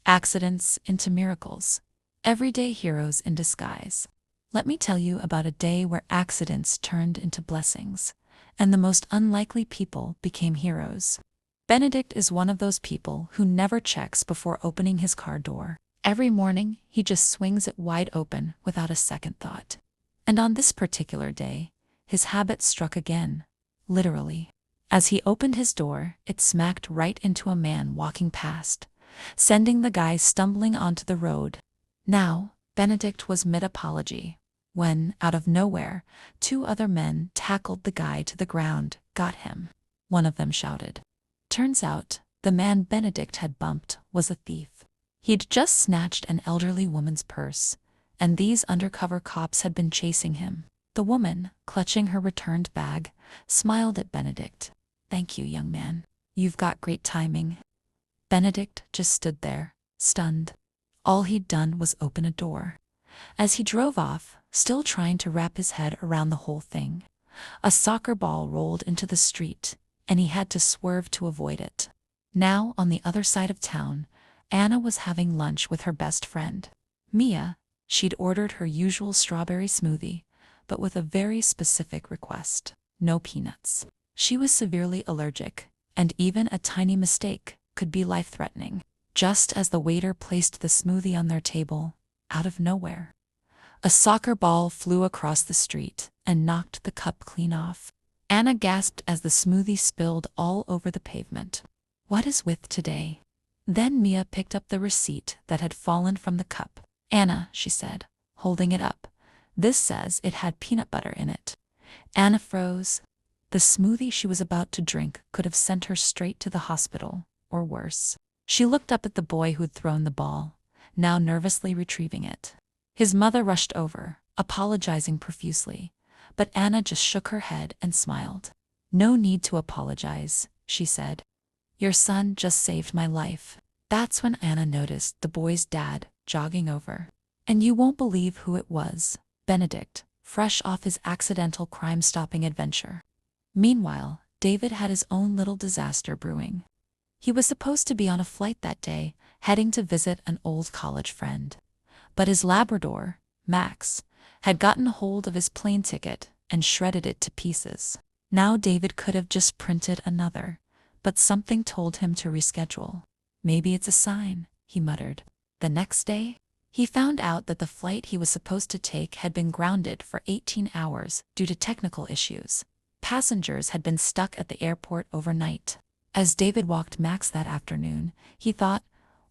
Accidents into miracles. Everyday heroes in disguise. Let me tell you about a day where accidents turned into blessings, and the most unlikely people became heroes. Benedict is one of those people who never checks before opening his car door. Every morning, he just swings it wide open without a second thought. And on this particular day, his habit struck again, literally. As he opened his door, it smacked right into a man walking past, sending the guy stumbling onto the road. Now, Benedict was mid-apology, when, out of nowhere, two other men tackled the guy to the ground. "Got him," one of them shouted. Turns out, the man Benedict had bumped was a thief. He'd just snatched an elderly woman's purse, and these undercover cops had been chasing him. The woman, clutching her returned bag, smiled at Benedict. "Thank you, young man. You've got great timing." Benedict just stood there, stunned. All he'd done was open a door. As he drove off, still trying to wrap his head around the whole thing, a soccer ball rolled into the street, and he had to swerve to avoid it. Now, on the other side of town, Anna was having lunch with her best friend, Mia. She'd ordered her usual strawberry smoothie, but with a very specific request: no peanuts. She was severely allergic, and even a tiny mistake could be life-threatening. Just as the waiter placed the smoothie on their table, out of nowhere, a soccer ball flew across the street and knocked the cup clean off. Anna gasped as the smoothie spilled all over the pavement. "What is with today?" Then Mia picked up the receipt that had fallen from the cup. "Anna," she said, holding it up, "this says it had peanut butter in it." Anna froze. The smoothie she was about to drink could have sent her straight to the hospital, or worse. She looked up at the boy who'd thrown the ball, now nervously retrieving it. His mother rushed over, apologizing profusely, but Anna just shook her head and smiled. "No need to apologize," she said. "Your son just saved my life." That's when Anna noticed the boy's dad jogging over. And you won't believe who it was: Benedict, fresh off his accidental crime-stopping adventure. Meanwhile, David had his own little disaster brewing. He was supposed to be on a flight that day, heading to visit an old college friend. But his Labrador, Max, had gotten hold of his plane ticket and shredded it to pieces. Now David could have just printed another, but something told him to reschedule. "Maybe it's a sign," he muttered. The next day, he found out that the flight he was supposed to take had been grounded for 18 hours due to technical issues. Passengers had been stuck at the airport overnight. As David walked Max that afternoon, he thought,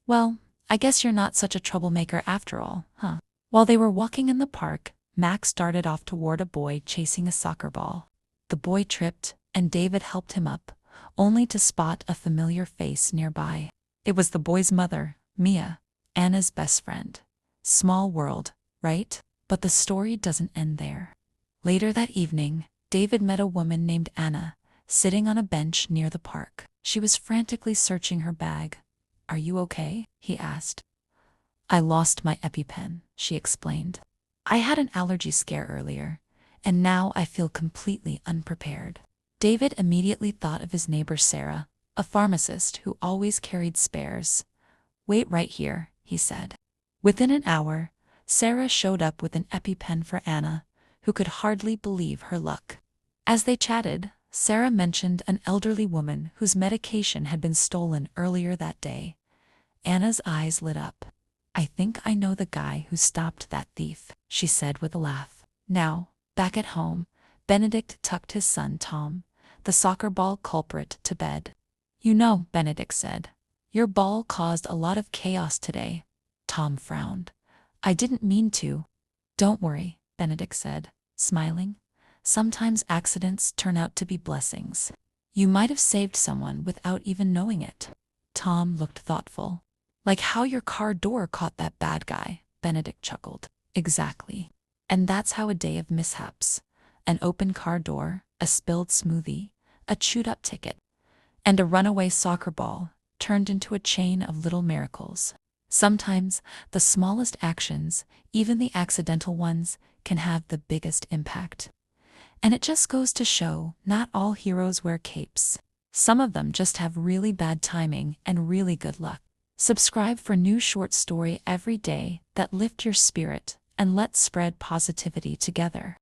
"Well, I guess you're not such a troublemaker after all, huh?" While they were walking in the park, Max darted off toward a boy chasing a soccer ball. The boy tripped, and David helped him up, only to spot a familiar face nearby. It was the boy's mother, Mia, Anna's best friend. Small world, right? But the story doesn't end there. Later that evening, David met a woman named Anna, sitting on a bench near the park. She was frantically searching her bag. "Are you okay?" he asked. "I lost my EpiPen," she explained. "I had an allergy scare earlier, and now I feel completely unprepared." David immediately thought of his neighbor Sarah, a pharmacist who always carried spares. "Wait right here," he said. Within an hour, Sarah showed up with an EpiPen for Anna, who could hardly believe her luck. As they chatted, Sarah mentioned an elderly woman whose medication had been stolen earlier that day. Anna's eyes lit up. "I think I know the guy who stopped that thief," she said with a laugh. Now, back at home, Benedict tucked his son Tom, the soccer ball culprit, to bed. "You know," Benedict said, "your ball caused a lot of chaos today." Tom frowned. "I didn't mean to." "Don't worry," Benedict said, smiling. "Sometimes accidents turn out to be blessings. You might have saved someone without even knowing it." Tom looked thoughtful. "Like how your car door caught that bad guy," Benedict chuckled. "Exactly. And that's how a day of mishaps, an open car door, a spilled smoothie, a chewed-up ticket, and a runaway soccer ball, turned into a chain of little miracles. Sometimes, the smallest actions, even the accidental ones, can have the biggest impact. And it just goes to show, not all heroes wear capes. Some of them just have really bad timing and really good luck. Subscribe for new short story every day that lift your spirit, and let's spread positivity together.